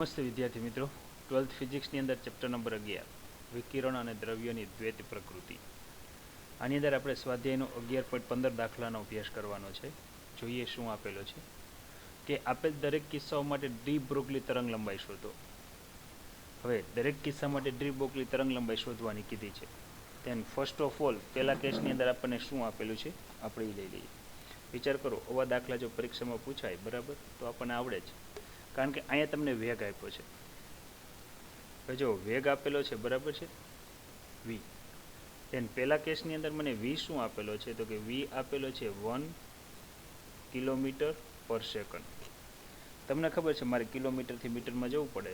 નમસ્તે વિદ્યાર્થી મિત્રો, 12th ફિઝિક્સની અંદર ચેપ્ટર નંબર 11 વિકિરણ અને દ્રવ્યની દ્વૈત પ્રકૃતિ. આની અંદર આપણે સ્વાધ્યાયનો 11.15 દાખલાનો અભ્યાસ કરવાનો છે. જોઈએ શું આપેલો છે કે આપેલ દરેક કિસ્સાઓ માટે ડી બ્રોગલી તરંગ લંબાઈ શોધો. હવે દરેક કિસ્સા માટે ડી બ્રોગલી તરંગ લંબાઈ શોધવાની કીધી છે. તેન ફર્સ્ટ ઓફ ઓલ પહેલા કેસની અંદર આપણને શું આપેલું છે આપણે એ લઈ લઈએ. વિચાર કરો, આવા દાખલા જો પરીક્ષામાં પૂછાય બરાબર તો આપણને આવડે જ, કારણ કે અહીંયા તમને વેગ આપ્યો છે. હવે જો વેગ આપેલો છે બરાબર છે વી, તેન પહેલા કેસની અંદર મને વી શું આપેલો છે તો કે વી આપેલો છે 1 કિલોમીટર પર સેકન્ડ. તમને ખબર છે મારે કિલોમીટરથી મીટરમાં જવું પડે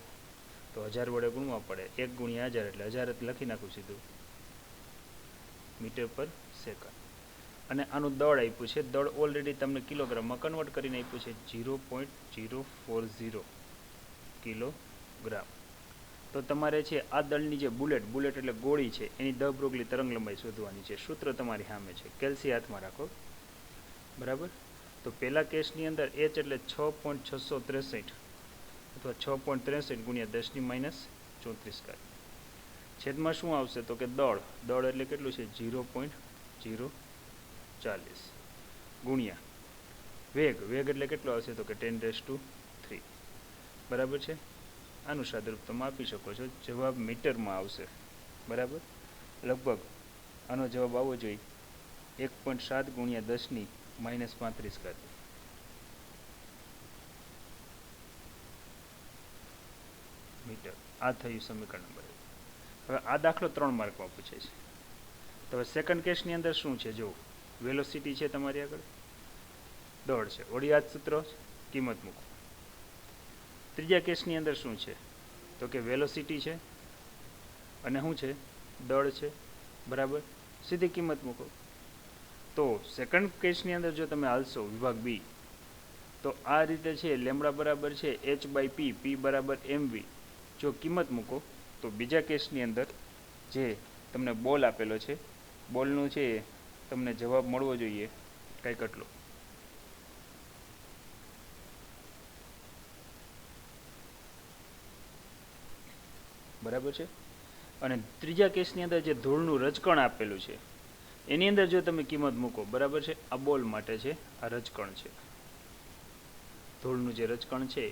તો 1000 વડે ગુણવા પડે, 1 ગુણ્યા 1000 એટલે 1000 લખી નાખું સીધું મીટર પર સેકન્ડ. અને આનું દળ આપ્યું છે, દળ ઓલરેડી તમને કિલોગ્રામમાં કન્વર્ટ કરીને આપ્યું છે 0.040 કિલોગ્રામ. તો તમારે છે આ દળની જે બુલેટ એટલે ગોળી છે એની દ બ્રોગલી તરંગ લંબાઈ શોધવાની છે. સૂત્ર તમારી સામે છે, કેલ્સી હાથમાં રાખો બરાબર. તો પહેલા કેસની અંદર h એટલે 6.663 અથવા 6.63 ગુણ્યા 10⁻34. છેદમાં શું આવશે તો કે દળ એટલે કેટલું છે 0.040 ગુણ્યા વેગ એટલે કેટલો આવશે તો કે 10⁻³ બરાબર છે. આનું સાદુરૂપ તમે આપી શકો છો, જવાબ મીટરમાં આવશે બરાબર. લગભગ આનો જવાબ આવવો જોઈએ 1.7 ગુણ્યા 10⁻35 મીટર. આ થયું સમીકરણ નંબર 1. હવે આ દાખલો 3 માર્કમાં પૂછે છે. તો હવે સેકન્ડ કેસની અંદર શું છે, જો વેલોસિટી છે તમારી આગળ, દળ છે, વળી આ સૂત્ર કિંમત મૂકો. ત્રીજા કેસની અંદર શું છે તો કે વેલોસિટી છે અને શું છે દળ છે બરાબર, સીધી કિંમત મૂકો. તો સેકન્ડ કેસની અંદર જો તમે હાલશો વિભાગ બી તો આ રીતે છે લેમડા બરાબર છે h/p, p બરાબર mv. જો કિંમત મૂકો તો બીજા કેસની અંદર જે તમને બોલ આપેલો છે, બોલનું છે તમને જવાબ મળવો જોઈએ કંઈક આટલો. બરાબર છે. અને ત્રીજા કેસની અંદર જે ધૂળનું રજકણ આપેલું છે એની અંદર જો તમે કિંમત મૂકો બરાબર છે, આ બોલ માટે છે, આ રજકણ છે, ધૂળનું જે રજકણ છે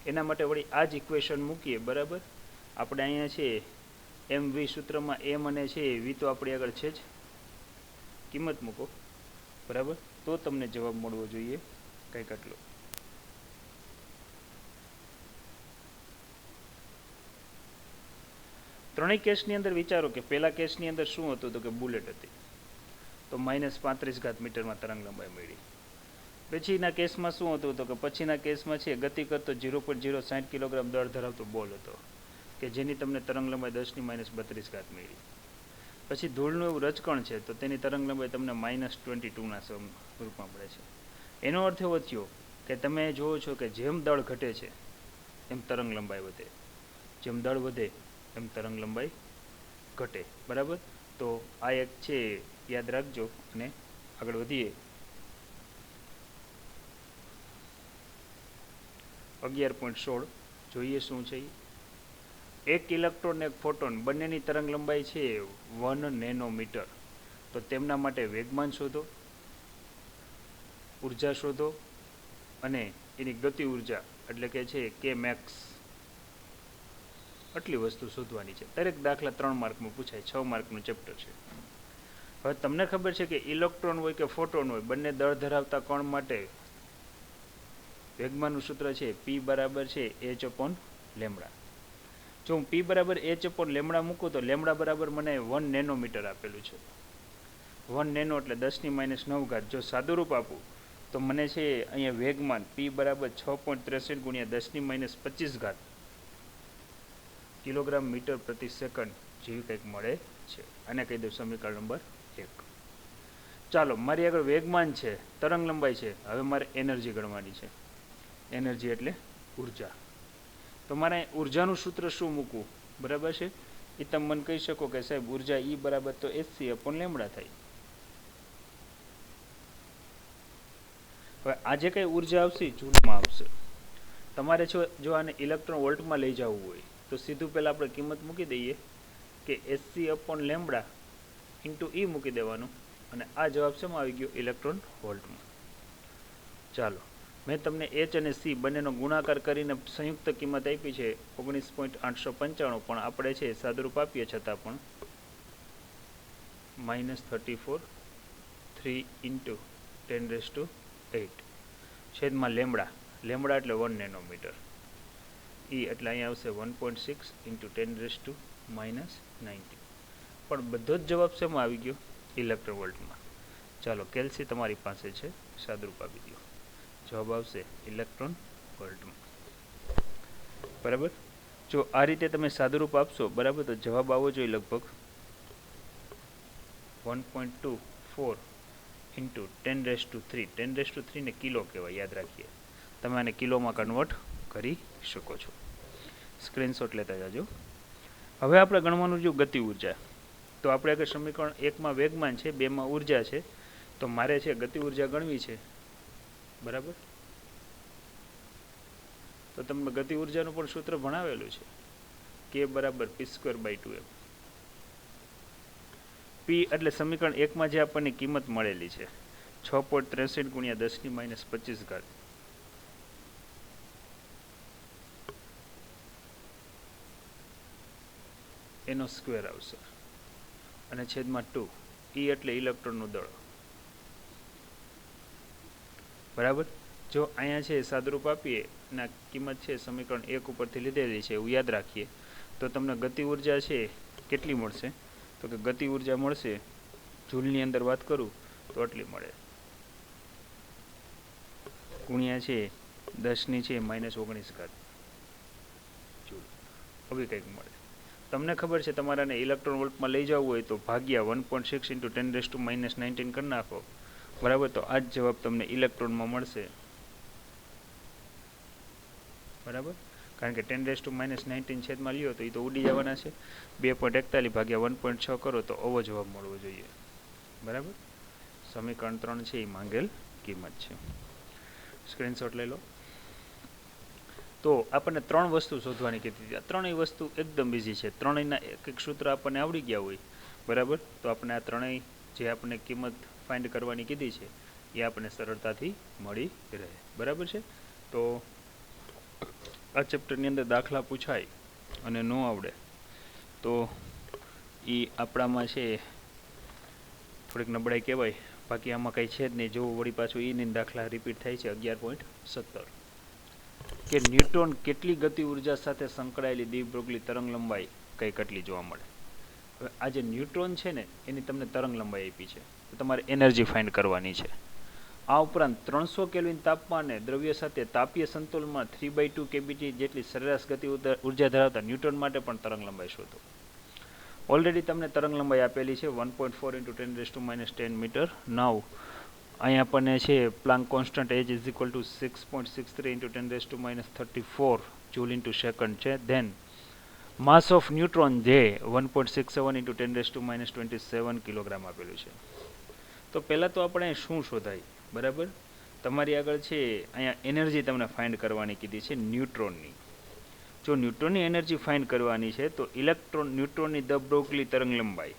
એના માટે વળી આ જ ઇક્વેશન મૂકીએ બરાબર. આપણે અહીંયા છે એમ વી સૂત્રમાં એમ અને છે વી તો આપણી આગળ છે જ, કિંમત મૂકો બરાબર, તો તમને જવાબ મળવો જોઈએ કંઈક આટલો. ત્રણેય કેસની અંદર વિચારો કે પહેલા કેસની અંદર શું હતું તો કે બુલેટ હતી, તો -35 મીટરમાં તરંગ લંબાઈ મળી. પછીના કેસમાં શું હતું તો કે પછીના કેસમાં છે ગતિ કરતો 0.060 કિલોગ્રામ દળ ધરાવતો બોલ હતો કે જેની તમને તરંગ લંબાઈ 10⁻32 મળી. પછી ધૂળનું એવું રજકણ છે તો તેની તરંગ લંબાઈ તમને -22ના રૂપમાં મળે છે. એનો અર્થ એવો થયો કે તમે જુઓ છો કે જેમ દળ ઘટે છે એમ તરંગ લંબાઈ વધે, જેમ દળ વધે એમ તરંગ લંબાઈ ઘટે બરાબર. તો આ એક છે યાદ રાખજો અને આગળ વધીએ. 11.16 જોઈએ શું છે. એક ઇલેક્ટ્રોન એક ફોટોન બંનેની તરંગ લંબાઈ છે 1 નેનોમીટર. તો તેમના માટે વેગમાન શોધો, ઉર્જા શોધો અને એની ગતિ ઉર્જા એટલે કે છે કે મેક્સ. આટલી વસ્તુ શોધવાની છે. દરેક દાખલા 3 માર્કમાં પૂછાય, 6 માર્કનું ચેપ્ટર છે. હવે તમને ખબર છે કે ઇલેક્ટ્રોન હોય કે ફોટોન હોય બંને દળ ધરાવતા કણ માટે વેગમાનનું સૂત્ર છે p બરાબર છે h/લેમ્બડા. જો હું p બરાબર h/લેમ્બડા મૂકું તો લેમ્બડા બરાબર મને 1 નેનોમીટર આપેલું છે. 1 નેનો એટલે 10⁻9. જો સાદુરૂપ આપું તો મને છે અહીંયા વેગમાન p બરાબર 6.63 ગુણ્યા 10⁻25 કિલોગ્રામ મીટર પ્રતિ સેકન્ડ જેવી કંઈક મળે છે. આને કહી દઉં સમીકરણ નંબર 1. ચાલો, મારી આગળ વેગમાન છે, તરંગ લંબાઈ છે, હવે મારે એનર્જી ગણવાની છે. એનર્જી એટલે ઉર્જા. તો મારે ઉર્જાનું સૂત્ર શું મૂકવું બરાબર છે એ તમે મને કહી શકો કે સાહેબ ઉર્જા E બરાબર તો hc/લેમ્બડા થાય. હવે આજે કઈ ઉર્જા આવશે જૂલમાં આવશે. તમારે જો આને ઇલેક્ટ્રોન વોલ્ટમાં લઈ જવું હોય તો સીધું પહેલાં આપણે કિંમત મૂકી દઈએ કે Hc/λ ઇન્ટુ E મૂકી દેવાનું, અને આ જવાબ શેમાં આવી ગયો? ઇલેક્ટ્રોન વોલ્ટમાં. ચાલો, મેં તમને H અને C બંનેનો ગુણાકાર કરીને સંયુક્ત કિંમત આપી છે 19.895, પણ આપણે છે સાદુરૂપ આપીએ છતાં પણ -34 3 ઇન્ટુ 10⁸ છેદમાં લેમડા એટલે 1 નેનોમીટર, E એટલે અહીંયા આવશે 1.6 ઇન્ટુ 10⁻⁹ પણ બધો જ જવાબ શેમાં આવી ગયો? ઇલેક્ટ્રોન વોલ્ટમાં. ચાલો, કેલ્સી તમારી પાસે છે, સાદુરૂપ આપી દો. જવાબ આવશે ઇલેક્ટ્રોન વોલ્ટમાં. બરાબર. જો આ રીતે તમે સાદુરૂપ આપશો, બરાબર, તો જવાબ આવવો જોઈએ લગભગ 1.24 ઇન્ટુ 10⁻³ 10⁻³ ને કિલો કહેવાય, યાદ રાખીએ. તમે આને કિલોમાં કન્વર્ટ કરી શકો છો. સ્ક્રીનશોટ લેતા જાજો. હવે આપણે ગણવાનું જો ગતિ ઉર્જા. તો આપણે આગળ સમીકરણ 1માં વેગમાન છે, 2માં ઉર્જા છે, તો મારે છે ગતિ ઉર્જા ગણવી છે. બરાબર. તો તમને ગતિ ઉર્જાનું પણ સૂત્ર ભણાવેલું છે, K બરાબર p²/2m. P એટલે સમીકરણ 1માં જે આપણને કિંમત મળેલી છે 6.63 × 10⁻25 એનો સ્ક્વેર આવશે, અને છેદમાં 2. E એટલે ઇલેક્ટ્રોનનું દળ. બરાબર. જો અહીંયા છે સાદુરૂપ આપીએ ના કિંમત છે સમીકરણ 1 ઉપરથી લીધેલી છે એવું યાદ રાખીએ, તો તમને ગતિ ઉર્જા છે કેટલી મળશે? તો કે ગતિ ઉર્જા મળશે, જૂલની અંદર વાત કરું તો આટલી મળે, ગુણ્યા છે 10⁻⁻⁻19 જૂલ, આવી કંઈક મળે. તમને ખબર છે તમારાને ઇલેક્ટ્રોન વોલ્ટમાં લઈ જવું હોય તો ભાગ્યા 1.6 ઇન્ટુ 10⁻⁻19 કરી નાખો. બરાબર. તો આ જ જવાબ તમને ઇલેક્ટ્રોનમાં મળશે. બરાબર. કારણ કે 10⁻⁻19 છેદમાં લ્યો તો એ તો ઉડી જવાના છે. 2.41 ભાગ્યા 1.6 કરો તો આવો જવાબ મળવો જોઈએ. બરાબર. સમીકરણ 3 છે એ માંગેલ કિંમત છે. સ્ક્રીનશોટ લઈ લો. તો આપણને 3 વસ્તુ શોધવાની કીધી હતી. આ ત્રણેય વસ્તુ એકદમ ઇઝી છે. ત્રણેયના એક એક સૂત્ર આપણને આવડી ગયા હોય, બરાબર, તો આપણે આ ત્રણેય જે આપણને કિંમત ફાઇન્ડ કરવાની કીધી છે એ આપણને સરળતાથી મળી રહે. બરાબર છે. તો આ ચેપ્ટરની અંદર દાખલા પૂછાય અને ન આવડે તો એ આપણામાં છે થોડીક નબળાઈ કહેવાય. બાકી આમાં કંઈ છે જ નહીં. જો વળી પાછું એની દાખલા રિપીટ થાય છે 11.17 કે ન્યુટ્રોન કેટલી ગતિ ઉર્જા સાથે સંકળાયેલી ડી બ્રોગલી તરંગ લંબાઈ કંઈ કેટલી જોવા મળે. હવે આ જે ન્યુટ્રોન છે ને એની તમને તરંગ લંબાઈ આપી છે, તો તમારે એનર્જી ફાઇન્ડ કરવાની છે. આ ઉપરાંત 300 કેલ્વિન તાપમાને દ્રવ્ય સાથે તાપીય સંતુલનમાં 3/2 kBt જેટલી સરેરાશ ગતિ ઉર્જા ધરાવતા ન્યુટ્રોન માટે પણ તરંગ લંબાઈ શોધો. ઓલરેડી તમને તરંગ લંબાઈ આપેલી છે 1.4 × 10⁻10 મીટર. નાવ અહીં આપણને છે Planck constant h is equal to 6.63 × 10⁻34 joule into second છે. ધેન માસ ઓફ ન્યુટ્રોન જે 1.67 × 10⁻27 કિલોગ્રામ આપેલું છે. તો પહેલાં તો આપણે શું શોધાય? બરાબર. તમારી આગળ છે અહીંયા એનર્જી તમને ફાઇન્ડ કરવાની કીધી છે ન્યુટ્રોનની. જો ન્યુટ્રોનની એનર્જી ફાઇન્ડ કરવાની છે તો ન્યુટ્રોનની દ બ્રોગલી તરંગ લંબાઈ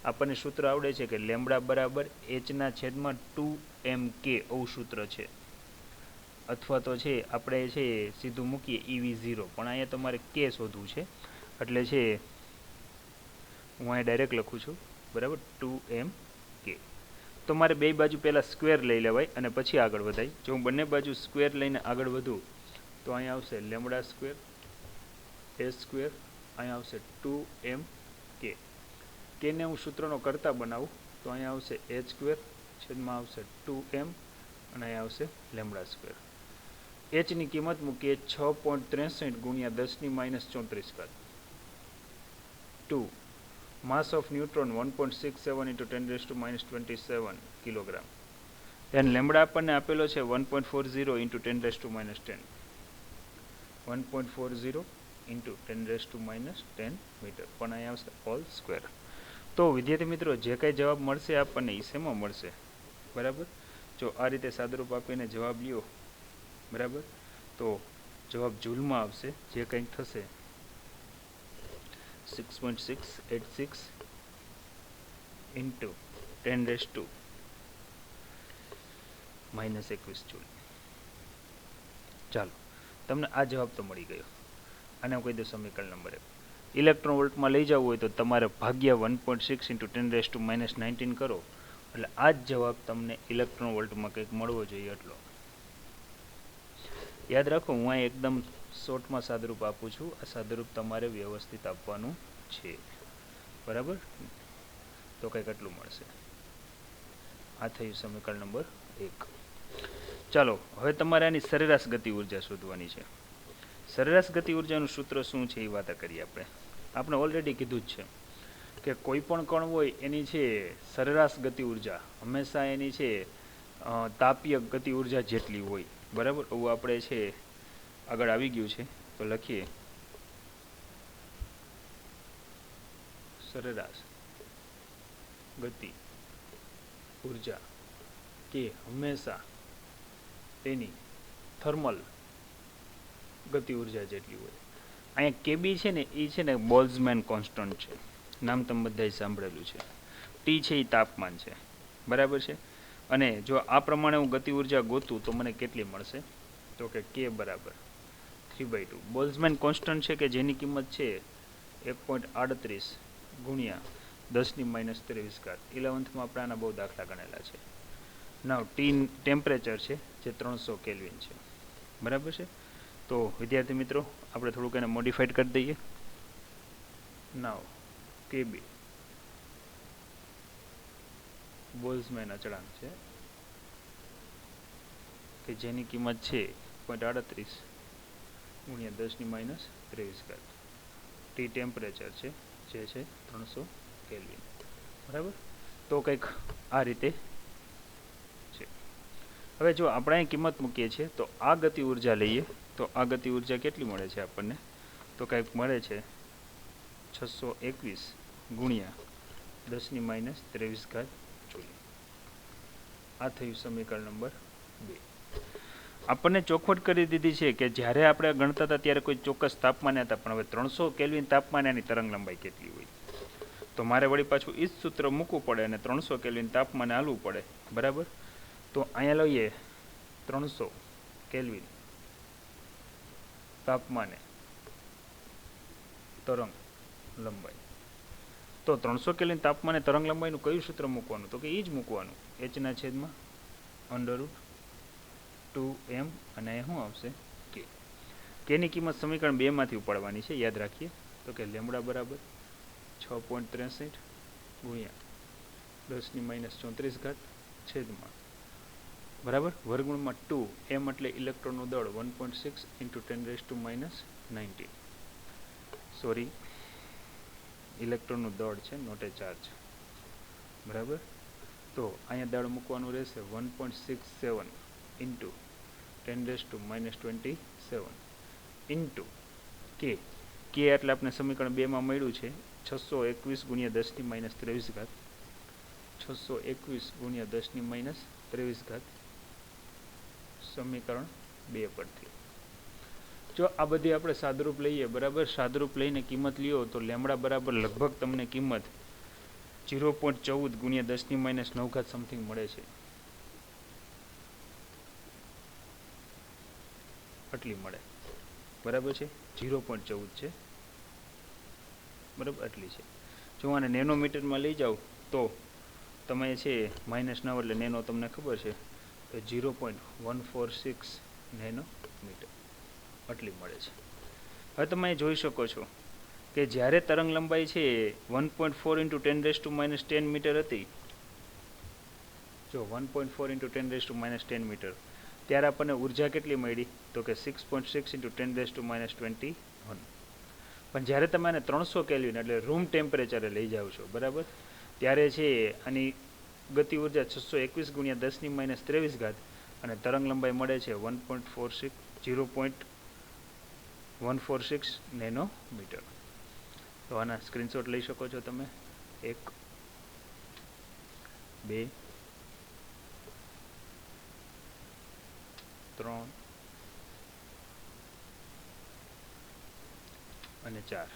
આપણને સૂત્ર આવડે છે કે લેમ્બડા બરાબર h/2mk આવું સૂત્ર છે. અથવા તો છે આપણે છે સીધું મૂકીએ EV0, પણ અહીંયા તમારે k શોધવું છે એટલે છે હું અહીંયા ડાયરેક્ટ લખું છું. બરાબર. 2mk. તો મારે બે બાજુ પહેલાં સ્ક્વેર લઈ લેવાય અને પછી આગળ વધાય. જો હું બંને બાજુ સ્ક્વેર લઈને આગળ વધું તો અહીંયા આવશે લેમ્બડા સ્ક્વેર h², અહીંયા આવશે 2mk. કેને હું સૂત્રનો કરતા બનાવું તો અહીંયા આવશે h² છેદમાં આવશે 2m અને અહીંયા આવશે લેમ્બડા સ્ક્વેર. એચની કિંમત મૂકીએ 6.63 × 10⁻34. 2. Mass of neutron 1.67 × 10⁻27 kilogram. Then lambda આપણને આપેલો છે 1.40 × 10⁻10 1.40 × 10⁻10 મીટર, પણ અહીંયા આવશે હોલ સ્ક્વેર. તો વિદ્યાર્થી મિત્રો જે કંઈ જવાબ મળશે આપણને એ શેમાં મળશે? બરાબર. જો આ રીતે સાદુરૂપ આપીને જવાબ લ્યો, બરાબર, તો જવાબ જૂલમાં આવશે, જે કંઈક થશે 6.686 ઇન્ટુ 10⁻⁻21 જૂલ. ચાલો, તમને આ જવાબ તો મળી ગયો. આને હું કહી દઉં સમીકરણ નંબર 1. ઇલેક્ટ્રોન વોલ્ટમાં લઈ જવું હોય તો તમારે ભાગ્યા 1.6 ઇન્ટુ 10⁻⁻19 કરો, એટલે આ જ જવાબ તમને ઇલેક્ટ્રોન વોલ્ટમાં કંઈક મળવો જોઈએ એટલો. યાદ રાખો, હું અહીં એકદમ શોર્ટમાં સાદુરૂપ આપું છું. આ સાદુરૂપ તમારે વ્યવસ્થિત આપવાનું છે, બરાબર? તો કંઈક એટલું મળશે. આ થયું સમીકરણ નંબર 1. ચાલો, હવે તમારે આની સરેરાશ ગતિ ઉર્જા શોધવાની છે. સરેરાશ ગતિ ઉર્જાનું સૂત્ર શું છે એ વાત કરીએ આપણે ઓલરેડી કીધું જ છે કે કોઈ પણ કણ હોય એની છે સરેરાશ ગતિ ઉર્જા હંમેશા એની છે તાપીય ગતિ ઉર્જા જેટલી હોય, બરાબર? એવું આપણે છે આગળ આવી ગયું છે, તો લખીએ સરેરાશ ગતિ ઉર્જા કે હંમેશા તેની થર્મલ ગતિ ઉર્જા જેટલી હોય. અહીંયા કેબી છે ને એ છે ને બોલ્ટ્ઝમેન કોન્સ્ટન્ટ છે, નામ તમે બધાએ સાંભળેલું છે. ટી છે એ તાપમાન છે, બરાબર છે? અને જો આ પ્રમાણે હું ગતિ ઉર્જા ગોતું તો મને કેટલી મળશે? તો કે કે બરાબર 3/2. બોલ્ટ્ઝમેન કોન્સ્ટન્ટ છે કે જેની કિંમત છે 1.38 ગુણ્યા 10⁻⁻23. 11thમાં આપણે આના બહુ દાખલા ગણેલા છે. નાવ ટી ટેમ્પરેચર છે જે 300 કેલ્વિન છે, બરાબર છે? તો વિદ્યાર્થી મિત્રો, આપણે થોડુંક એને મોડિફાઈડ કરી દઈએ. નાવ કેબી બોલ્ટ્ઝમેન અચળાંક છે કે જેની કિંમત છે 1.38 ગુણ્યા 10⁻⁻23. ટી ટેમ્પરેચર છે જે છે 300 કેલ્વિન, બરાબર? તો કંઈક આ રીતે છે. હવે જો આપણે અહીં કિંમત મૂકીએ છીએ તો આ ગતિ ઉર્જા લઈએ તો આ ગતિ ઉર્જા કેટલી મળે છે આપણને? તો કંઈક મળે છે 621 ગુણ્યા 10⁻⁻23 જૂલ. આ થયું સમીકરણ નંબર 2. આપણને ચોખવટ કરી દીધી છે કે જ્યારે આપણે ગણતા હતા ત્યારે કોઈ ચોક્કસ તાપમાને હતા, પણ હવે 300 કેલ્વિન તાપમાને એની તરંગ લંબાઈ કેટલી હોય, તો મારે વળી પાછું એ જ સૂત્ર મૂકવું પડે અને 300 કેલ્વિન તાપમાને હાલવું પડે, બરાબર? તો અહીંયા લઈએ 300 કેલ્વિન તાપમાને તરંગ લંબાઈ. તો 300 કેલ્વિન તાપમાને તરંગ લંબાઈનું કયું સૂત્ર મૂકવાનું? તો કે એ જ મૂકવાનું, h/√2m અને શું આવશે? કે. કેની કિંમત સમીકરણ 2 માંથી ઉપાડવાની છે, યાદ રાખીએ. તો કે લેમડા બરાબર 6.63 ગુણ્યા 10⁻⁻34 છેદમાં, બરાબર, વર્ગમૂળમાં 2 એમ એટલે ઇલેક્ટ્રોનનું દળ 1.6 ઇન્ટુ 10⁻⁻19. સોરી, ઇલેક્ટ્રોનનું દળ છે, નોટ એ ચાર્જ, બરાબર? તો અહીંયા દળ મૂકવાનું રહેશે 1.67 ઇન્ટુ 10⁻⁻27 ઇન્ટુ કે. કે એટલે આપણે સમીકરણ 2માં મળ્યું છે 621 ગુણ્યા 10⁻⁻23. 621 ગુણ્યા 10⁻⁻23 સમીકરણ 2 પરથી. જો આ બધી આપણે સાદરૂપ લઈએ, બરાબર, સાદરૂપ લઈને કિંમત લ્યો તો લેમડા બરાબર લગભગ તમને કિંમત 0.14 ગુણ્યા 10⁻⁹ સમથિંગ મળે છે. આટલી મળે, બરાબર છે? 0.14 છે, બરાબર, આટલી છે. જો આને નેનોમીટરમાં લઈ જાઓ તો તમે છે -9 એટલે નેનો તમને ખબર છે, તો 0.146 નેનોમીટર આટલી મળે છે. હવે તમે જોઈ શકો છો કે જ્યારે તરંગ લંબાઈ છે 1.4 ઇન્ટુ 10⁻10 મીટર હતી, જો 1.4 ઇન્ટુ 10⁻10 મીટર, ત્યારે આપણને ઉર્જા કેટલી મળી? તો કે 6.6 ઇન્ટુ 10⁻21. પણ જ્યારે તમે આને 300 કેલ્વિન એટલે રૂમ ટેમ્પરેચરે લઈ જાઓ છો, બરાબર, ત્યારે છે આની ગતિ ઉર્જા 621 ગુણ્યા 10⁻⁻23 અને તરંગ લંબાઈ મળે છે 0.146 નેનોમીટર. તો આના સ્ક્રીનશોટ લઈ શકો છો તમે. 1, 2, 3, અને 4.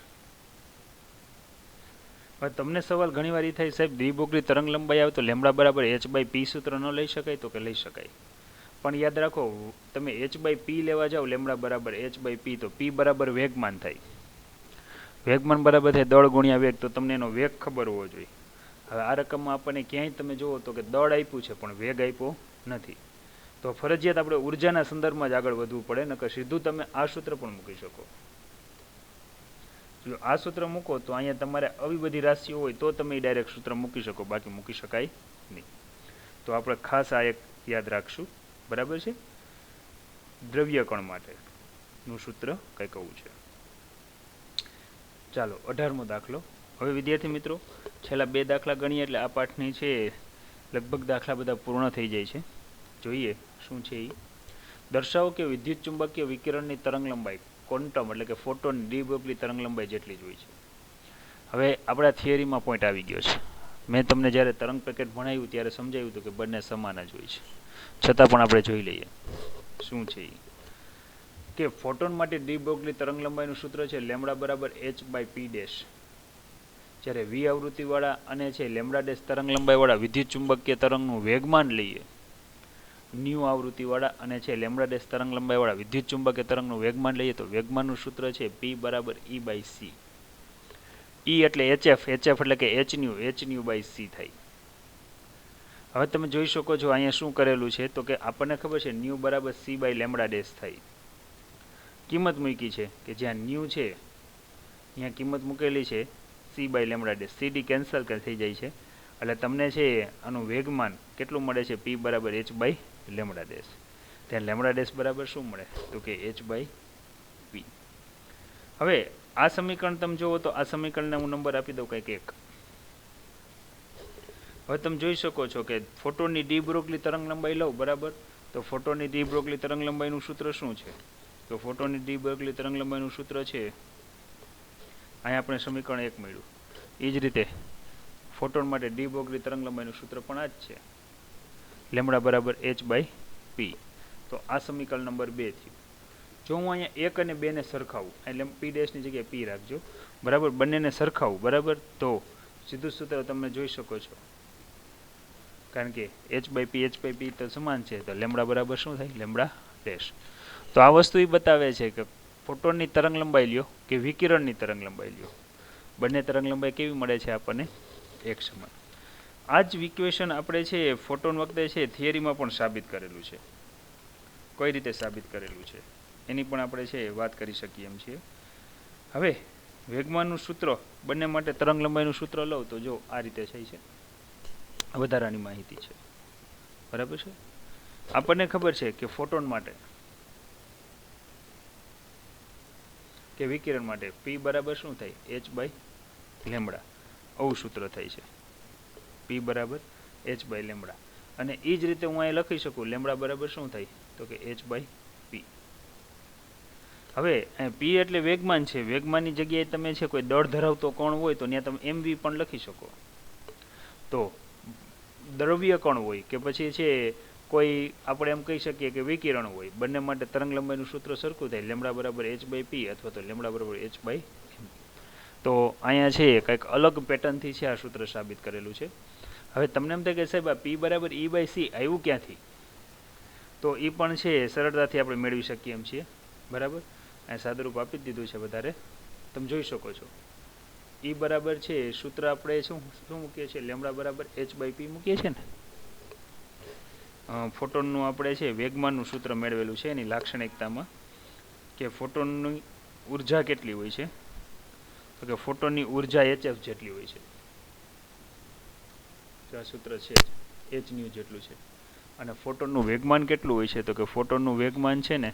હવે તમને સવાલ ઘણીવાર એ થાય, સાહેબ દ્વિભોગની તરંગ લંબાઈ આવે તો લેમ્બડા બરાબર h/p સૂત્ર ન લઈ શકાય? તો કે લઈ શકાય, પણ યાદ રાખો તમે h/p લેવા જાઓ લેમ્બડા બરાબર h/p તો p બરાબર વેગમાન થાય. વેગમાન બરાબર થાય દળ ગુણ્યા વેગ, તો તમને એનો વેગ ખબર હોવો જોઈએ. હવે આ રકમમાં આપણને ક્યાંય તમે જુઓ તો કે દળ આપ્યું છે પણ વેગ આપ્યો નથી, તો ફરજિયાત આપણે ઉર્જાના સંદર્ભમાં જ આગળ વધવું પડે, નકર સીધું તમે આ સૂત્ર પણ મૂકી શકો. જો આ સૂત્ર મૂકો તો અહીંયા તમારે આવી બધી રાશિઓ હોય તો તમે ડાયરેક્ટ સૂત્ર મૂકી શકો, બાકી મૂકી શકાય નહીં. તો આપણે ખાસ આ એક યાદ રાખશું, બરાબર છે. દ્રવ્ય કણ માટેનું સૂત્ર કંઈક આવું છે. ચાલો 18મો દાખલો. હવે વિદ્યાર્થી મિત્રો છેલ્લા 2 દાખલા ગણીએ એટલે આ પાઠની છે લગભગ દાખલા બધા પૂર્ણ થઈ જાય છે. જોઈએ શું છે એ. દર્શાવો કે વિદ્યુત ચુંબકીય વિકિરણની તરંગ લંબાઈ ક્વોન્ટમ એટલે કે ફોટોન ડી-બ્રોગલી તરંગ લંબાઈ જેટલી જ હોય છે. હવે આપણા થિયરીમાં પોઈન્ટ આવી ગયો છે. મેં તમને જ્યારે તરંગ પેકેટ ભણાવ્યું ત્યારે સમજાવ્યું હતું કે બંને સમાન જ હોય છે, છતાં પણ આપણે જોઈ લઈએ શું છે એ. કે ફોટોન માટે ડી-બ્રોગલી તરંગ લંબાઈનું સૂત્ર છે લેમ્બડા બરાબર h/p ડેશ. જ્યારે વી આવૃત્તિવાળા અને છે લેમ્બડા ડેશ તરંગ લંબાઈવાળા વિદ્યુત ચુંબકીય તરંગનું વેગમાન લઈએ, ન્યૂ આવૃત્તિવાળા અને છે લેમ્બડા ડેશ તરંગ લંબાઈવાળા વિદ્યુત ચુંબકીય તરંગનું વેગમાન લઈએ તો વેગમાનનું સૂત્ર છે p બરાબર e/c. e એટલે hf, hf એટલે કે hν/c થાય. હવે તમે જોઈ શકો છો અહીંયા શું કરેલું છે તો કે આપણને ખબર છે ન્યૂ બરાબર c/લેમ્બડા ડેશ થાય. કિંમત મૂકી છે કે જ્યાં ન્યૂ છે અહીંયા કિંમત મૂકેલી છે c/લેમ્બડા ડેશ, cd કેન્સલ થઈ જાય છે એટલે તમને છે આનું વેગમાન કેટલું મળે છે p બરાબર h/લેમ્બડા ડેશ. ત્યાં લેમ્બડા ડેશ બરાબર શું મળે તો કે h/p. હવે આ સમીકરણ તમે જુઓ તો આ સમીકરણને હું નંબર આપી દઉં કંઈક 1. હવે તમે જોઈ શકો છો કે ફોટોનની ડી-બ્રોગલી તરંગ લંબાઈ લઉં બરાબર, તો ફોટોનની ડી-બ્રોગલી તરંગ લંબાઈનું સૂત્ર શું છે? તો ફોટોનની ડી-બ્રોગલી તરંગ લંબાઈનું સૂત્ર છે અહીંયા આપણે સમીકરણ 1 મળ્યું. એ જ રીતે ફોટોન માટે ડી-બ્રોગલી તરંગ લંબાઈનું સૂત્ર પણ આ જ છે, લેમ્બડા બરાબર h/p. તો આ સમીકરણ નંબર 2 થયું. જો હું અહીંયા 1 અને 2 ને સરખાવું, એટલે p ડેશની જગ્યાએ p રાખજો બરાબર, બંનેને સરખાવું બરાબર, તો સીધું સૂત્ર તમે જોઈ શકો છો કારણ કે h/p તો સમાન છે, તો લેમ્બડા બરાબર શું થાય લેમ્બડા ડેશ. તો આ વસ્તુ એ બતાવે છે કે ફોટોનની તરંગ લંબાઈ લ્યો કે વિકિરણની તરંગ લંબાઈ લ્યો, બંને તરંગ લંબાઈ કેવી મળે છે આપણને? એક સમાન. આ જ ઇક્વેશન આપણે છે ફોટોન વખતે છે થિયરીમાં પણ સાબિત કરેલું છે. કઈ રીતે સાબિત કરેલું છે એની પણ આપણે છે વાત કરી શકીએ એમ છીએ. હવે વેગમાનનું સૂત્ર બંને માટે તરંગ લંબાઈનું સૂત્ર લઉં તો જો આ રીતે છે વધારાની માહિતી છે બરાબર છે. આપણને ખબર છે કે ફોટોન માટે કે વિકિરણ માટે p બરાબર શું થાય h/લેમ્બડા, આવું સૂત્ર થાય છે p બરાબર h/લેમ્બડા. અને એ જ રીતે હું અહીં લખી શકું લેમ્બડા બરાબર શું થાય તો કે h/p. હવે p એટલે વેગમાન છે, વેગમાનની જગ્યાએ તમે છે કોઈ દળ ધરાવતો કણ હોય તો ત્યાં તમે mv પણ લખી શકો. તો દ્રવ્ય કણ હોય કે પછી છે કોઈ આપણે એમ કહી શકીએ કે વિકિરણ હોય, બંને માટે તરંગ લંબાઈનું સૂત્ર સરખું થાય લેમ્બડા બરાબર h/p અથવા તો લેમ્બડા બરાબર h/m. તો અહીંયા છે કંઈક અલગ પેટર્નથી છે આ સૂત્ર સાબિત કરેલું છે. હવે તમને એમ થાય કે સાહેબ આ p બરાબર e/c આવ્યું ક્યાંથી? તો એ પણ છે સરળતાથી આપણે મેળવી શકીએ એમ છીએ બરાબર. અહીં સાદુરૂપ આપી જ દીધું છે વધારે, તમે જોઈ શકો છો. e બરાબર છે સૂત્ર આપણે શું મૂકીએ છીએ લેમ્બડા બરાબર h/p મૂકીએ છીએ ને. ફોટોનનું આપણે છે વેગમાનનું સૂત્ર મેળવેલું છે એની લાક્ષણિકતામાં કે ફોટોનની ઉર્જા કેટલી હોય છે તો કે ફોટોનની ઉર્જા hf જેટલી હોય છે. આ સૂત્ર છે hν જેટલું છે. અને ફોટોનનું વેગમાન કેટલું હોય છે તો કે ફોટોનનું વેગમાન છે ને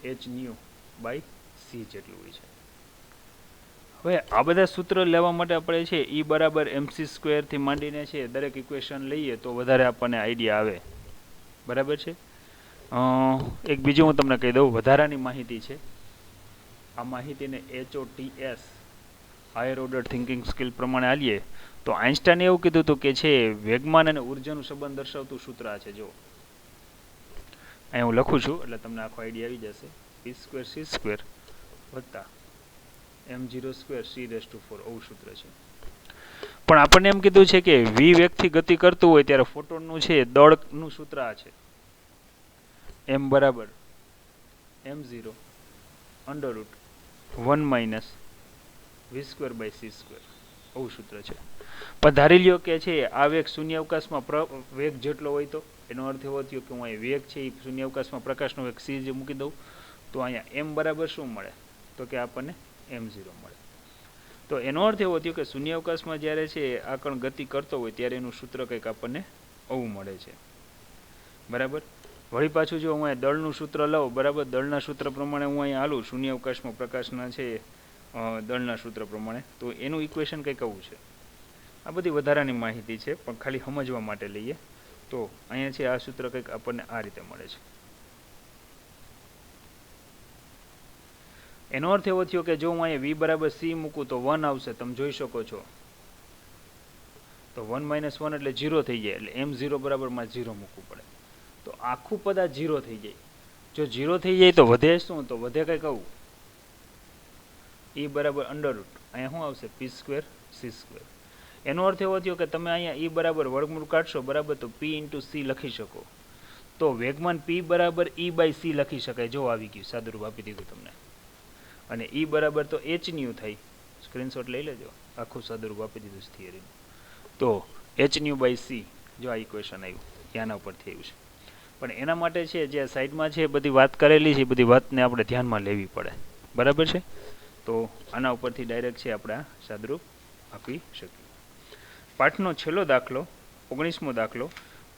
hν/c જેટલું હોય છે. હવે આ બધા સૂત્ર લેવા માટે આપણે છે e બરાબર mc² થી માંડીને છે દરેક ઇક્વેશન લઈએ તો વધારે આપણને આઈડિયા આવે બરાબર છે. એક બીજું હું તમને કહી દઉં વધારાની માહિતી છે. આ માહિતીને HOTS higher order thinking skill પ્રમાણે આલીએ તો આઇન્સ્ટાઈને એવું કીધું હતું કે છે વેગમાન અને ઉર્જાનું સંબંધ દર્શાવતું સૂત્ર આ છે. જો અહીં હું લખું છું એટલે તમને આખો આઈડિયા આવી જશે. p² c² વત્તા m0² c⁴ આવું સૂત્ર છે. પણ આપણને એમ કીધું છે કે v વેગથી ગતિ કરતું હોય ત્યારે ફોટોનનું છે દળનું સૂત્ર આ છે, m બરાબર m0 √1 - v²/c², આવું સૂત્ર છે. પણ ધારી લ્યો કે છે આ વેગ શૂન્ય અવકાશમાં વેગ જેટલો હોય તો એનો અર્થ એવો થયો કે હું અહીં વેગ છે એ શૂન્ય અવકાશમાં પ્રકાશનો વેગ c જે મૂકી દઉં તો અહીંયા m બરાબર શું મળે તો કે આપણને m0 મળે. તો એનો અર્થ એવો થયો કે શૂન્ય અવકાશમાં જ્યારે છે આ કણ ગતિ કરતો હોય ત્યારે એનું સૂત્ર કંઈક આપણને આવું મળે છે. બરાબર. વળી પાછું જો હું અહીંયા દળનું સૂત્ર લઉં, બરાબર, દળના સૂત્ર પ્રમાણે હું અહીંયા હાલું શૂન્ય અવકાશમાં પ્રકાશના છે દળના સૂત્ર પ્રમાણે, તો એનું ઇક્વેશન કંઈક આવું છે. આ બધી વધારાની માહિતી છે પણ ખાલી સમજવા માટે લઈએ. તો અહીંયા છે આ સૂત્ર કંઈક આપણને આ રીતે મળે છે. એનો અર્થ એવો થયો કે જો હું અહીંયા v બરાબર c મૂકું તો 1 આવશે, તમે જોઈ શકો છો. તો 1 - 1 એટલે 0 થઈ જાય, એટલે m0 બરાબર માં 0 મૂકવું પડે. તો આખું પદ આ 0 થઈ જાય. જો 0 થઈ જાય તો વધે શું? તો વધે કંઈક આવું, e બરાબર √ અહીંયા શું આવશે p² c². એનો અર્થ એવો થયો કે તમે અહીંયા e બરાબર વર્ગમૂળ કાઢશો, બરાબર, તો p × c લખી શકો. તો વેગમાન p બરાબર e/c લખી શકાય. જો આવી ગયું, સાદુરૂપ આપી દીધું તમને. અને e બરાબર તો hν થાય, સ્ક્રીનશોટ લઈ લેજો, આખું સાદુરૂપ આપી દીધું છે થિયરીનું. તો hν/c, જો આ ઇક્વેશન આવ્યું ત્યાંના ઉપરથી આવ્યું છે. પણ એના માટે છે જે સાઈડમાં છે બધી વાત કરેલી છે, બધી વાતને આપણે ધ્યાનમાં લેવી પડે. બરાબર છે. તો આના ઉપરથી ડાયરેક્ટ છે આપણે આ સાદુરૂપ આપી શકીએ. પાઠનો છેલ્લો દાખલો 19મો દાખલો,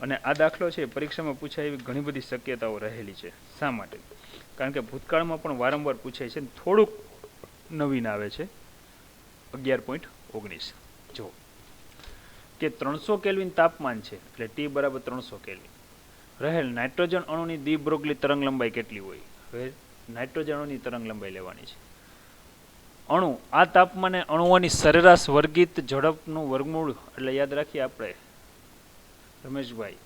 અને આ દાખલો છે પરીક્ષામાં પૂછાય એવી ઘણી બધી શક્યતાઓ રહેલી છે. શા માટે? કારણ કે ભૂતકાળમાં પણ વારંવાર પૂછાય છે, થોડુંક નવીન આવે છે. 11.19 જો કે 300 કેલ્વિન તાપમાન છે, એટલે T બરાબર 300 કેલ્વિન રહેલ નાઇટ્રોજન અણુની દ્વિબ્રોગલી તરંગ લંબાઈ કેટલી હોય? હવે નાઇટ્રોજન અણુની તરંગ લંબાઈ લેવાની છે. અણુ આ તાપમાને અણુઓની સરેરાશ વર્ગિત ઝડપનું વર્ગમૂળ, એટલે યાદ રાખીએ આપણે રમેશભાઈ,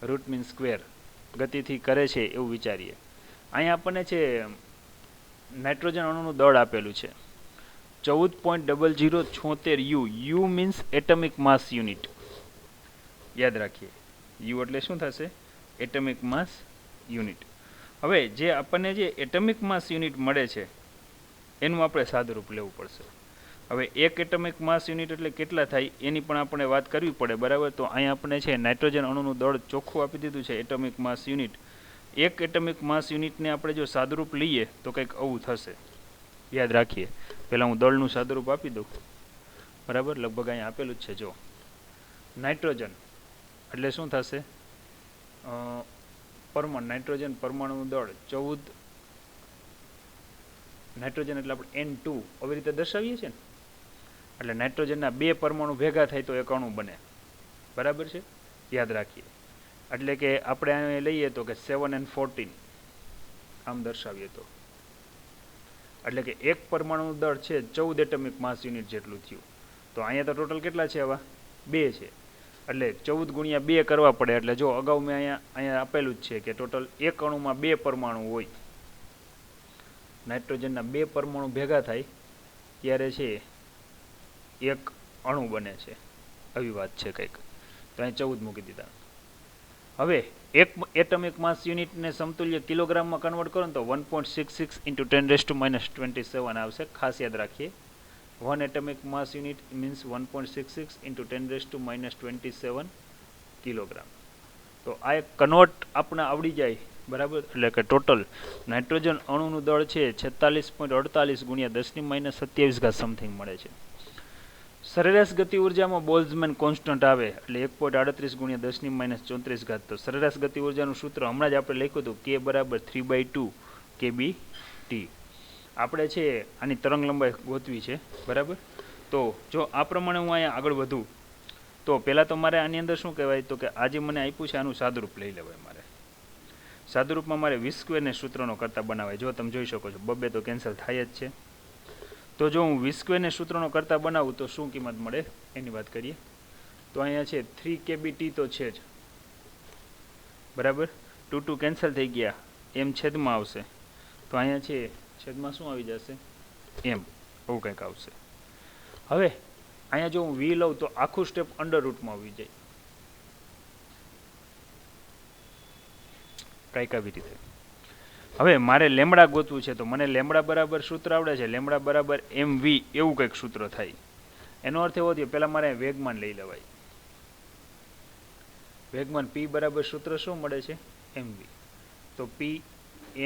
રૂટ મીન સ્ક્વેર ગતિથી કરે છે એવું વિચારીએ. અહીંયા આપણને છે નાઇટ્રોજન અણુનું દળ આપેલું છે 14.0076 U મીન્સ એટમિક માસ યુનિટ. યાદ રાખીએ, U એટલે શું થશે? એટમિક માસ યુનિટ. હવે જે આપણને જે એટમિક માસ યુનિટ મળે છે એનું આપણે સાદુરૂપ લેવું પડશે. હવે એક એટમિક માસ યુનિટ એટલે કેટલા થાય એની પણ આપણે વાત કરવી પડે, બરાબર. તો અહીંયા આપણે છે નાઇટ્રોજન અણુનું દળ ચોખ્ખું આપી દીધું છે એટમિક માસ યુનિટ. એક એટમિક માસ યુનિટને આપણે જો સાદુરૂપ લઈએ તો કંઈક આવું થશે. યાદ રાખીએ, પહેલાં હું દળનું સાદુરૂપ આપી દઉં, બરાબર, લગભગ અહીંયા આપેલું જ છે. જો નાઇટ્રોજન એટલે શું થશે? નાઇટ્રોજન પરમાણુનું દળ 14, નાઇટ્રોજન એટલે આપણે N2 આવી રીતે દર્શાવીએ છીએ ને, એટલે નાઇટ્રોજનના 2 પરમાણુ ભેગા થાય તો એક અણુ બને, બરાબર છે. યાદ રાખીએ, એટલે કે આપણે અહીં લઈએ તો કે 7 અને 14 આમ દર્શાવીએ તો, એટલે કે એક પરમાણુનું દળ છે 14 એટમિક માસ યુનિટ જેટલું થયું. તો અહીંયા તો ટોટલ કેટલા છે? આવા 2 છે, એટલે 14 × 2 કરવા પડે. એટલે જો અગાઉ મેં અહીંયા આપેલું જ છે કે ટોટલ એક અણુમાં 2 પરમાણુ હોય. નાઇટ્રોજનના 2 પરમાણુ ભેગા થાય ત્યારે છે એક અણુ બને છે, આવી વાત છે કંઈક. તો અહીં 14 મૂકી દીધા. હવે એક એટમિક માસ યુનિટને સમતુલ્ય કિલોગ્રામમાં કન્વર્ટ કરો ને તો 1.66 × 10⁻27 આવશે. ખાસ યાદ રાખીએ, 1 એટમિક માસ યુનિટ મીન્સ 1.66 × 10⁻27 કિલોગ્રામ. તો આ એક કન્વર્ટ આપણે આવડી જાય, બરાબર. એટલે કે ટોટલ નાઇટ્રોજન અણુનું દળ છે 46.48 × 10⁻27 સમથિંગ મળે છે. સરેરાશ ગતિ ઉર્જામાં બોલ્ટ્ઝમેન કોન્સ્ટન્ટ આવે એટલે 1.38 × 10⁻34. તો સરેરાશ ગતિ ઉર્જાનું સૂત્ર હમણાં જ આપણે લખ્યું હતું, K બરાબર 3/2 kBT. આપણે છે આની તરંગ લંબાઈ ગોતવી છે, બરાબર. તો જો આ પ્રમાણે હું અહીંયા આગળ વધું તો પહેલાં તો મારે આની અંદર શું કહેવાય, તો કે આજે મને આપ્યું છે આનું સાદુરૂપ લઈ લેવાય. મારે સાદુરૂપમાં મારે v² ને સૂત્રનો કરતા બનાવાય. જો તમે જોઈ શકો છો 2 તો કેન્સલ થાય જ છે. તો જો હું v² ને સૂત્રનો કરતા બનાવું તો શું કિંમત મળે એની વાત કરીએ. તો અહીંયા છે 3 kBT તો છે જ, બરાબર. 2 કેન્સલ થઈ ગયા, એમ છેદમાં આવશે. તો અહીંયા છે છેદમાં શું આવી જશે? એમ એવું કંઈક આવશે. હવે અહીંયા જો હું વી લઉં તો આખું સ્ટેપ અંડર રૂટમાં આવી જાય કંઈક આવી રીતે. હવે મારે લેમડા ગોતવું છે તો મને લેમડા બરાબર સૂત્ર આવડે છે, લેમડા બરાબર એમ વી એવું કંઈક સૂત્ર થાય. એનો અર્થ એવો થયો પહેલાં મારે વેગમાન લઈ લેવાય. વેગમાન પી બરાબર સૂત્ર શું મળે છે? એમ વી. તો પી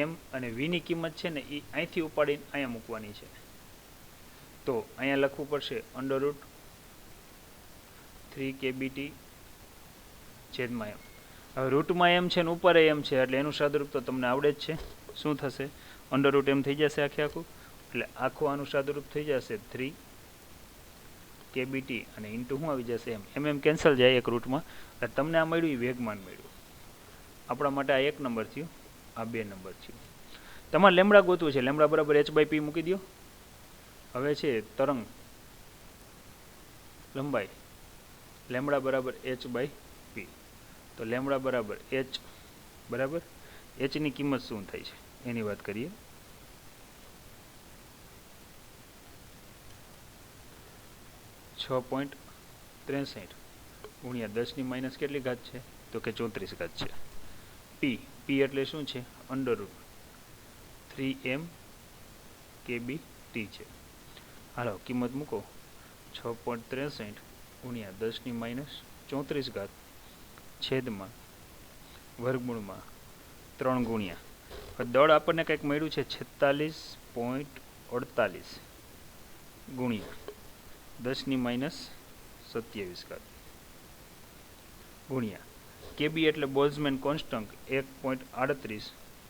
એમ અને વીની કિંમત છે ને એ અહીંથી ઉપાડીને અહીંયા મૂકવાની છે. તો અહીંયા લખવું પડશે અંડર રૂટ 3 kBT છેદમાં એમ. હવે રૂટમાં એમ છે ને ઉપર એમ છે એટલે એનું સાદુરૂપ તો તમને આવડે જ છે. શું થશે? અંડર રૂટ એમ થઈ જશે આખે આખું, એટલે આખું આનું સાદુરૂપ થઈ જશે 3 kBT અને ઇન્ટુ શું આવી જશે એમ. એમ કેન્સલ જાય એક રૂટમાં. એટલે તમને આ મળ્યું એ વેગમાન મળ્યું. આપણા માટે આ 1 નંબર થયું, આ 2 નંબર થયું. તમારે લેમડા ગોતવું છે, લેમડા બરાબર h/p મૂકી દો. હવે છે તરંગ લંબાઈ લેમડા બરાબર h/p. તો લેમડા બરાબર h બરાબર hની કિંમત શું થાય છે એની વાત કરીએ. (6.63 ગુણ્યા 10⁻) કેટલી ઘાત છે? તો કે 34 ઘાત છે. પી એટલે શું છે? અંડર રૂટ 3m kBT છે. હાલો કિંમત મૂકો. 6.63 ગુણ્યા 10⁻34 ઘાત છેદમાં વર્ગમૂળમાં 3 ગુણ્યા દળ આપણને કંઈક મળ્યું છે 46.48 ગુણ્યા 10⁻27 ઘાત ગુણ્યા કેબી એટલે બોલ્ઝમેન કોન્સ્ટન્ટ 1.38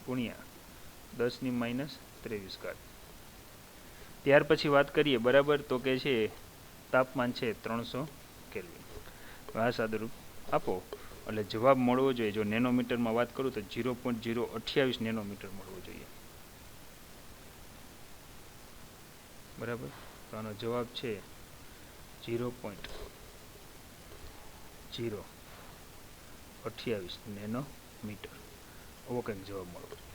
ગુણ્યા 10⁻23 ઘાત. ત્યાર પછી વાત કરીએ બરાબર, તો કે છે તાપમાન છે 300 કેલ્વિન. આ સાદુરૂપ આપો એટલે જવાબ મળવો જોઈએ. જો નેનોમીટરમાં વાત કરું તો 0.028 નેનોમીટર મળવો જોઈએ. બરાબર, તો આનો જવાબ છે 0.028 નેનોમીટર. એવો કંઈક જવાબ મળવો જોઈએ.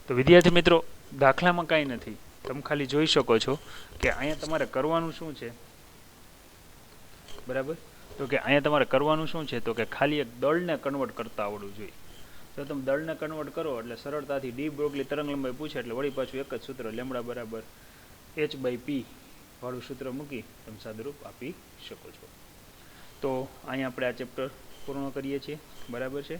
તો વિદ્યાર્થી મિત્રો, દાખલામાં કાંઈ નથી, તમે ખાલી જોઈ શકો છો કે અહીંયા તમારે કરવાનું શું છે. બરાબર, તો કે અહીંયા તમારે કરવાનું શું છે? તો કે ખાલી એક દળને કન્વર્ટ કરતા આવડવું જોઈએ. તો તમે દળને કન્વર્ટ કરો એટલે સરળતાથી ડી બ્રોગલી તરંગ લંબાઈ પૂછે એટલે વળી પાછું એક જ સૂત્ર લેમડા બરાબર h/p વાળું સૂત્ર મૂકી તમે સાદુરૂપ આપી શકો છો. તો અહીંયા આપણે આ ચેપ્ટર પૂર્ણ કરીએ છીએ. બરાબર છે.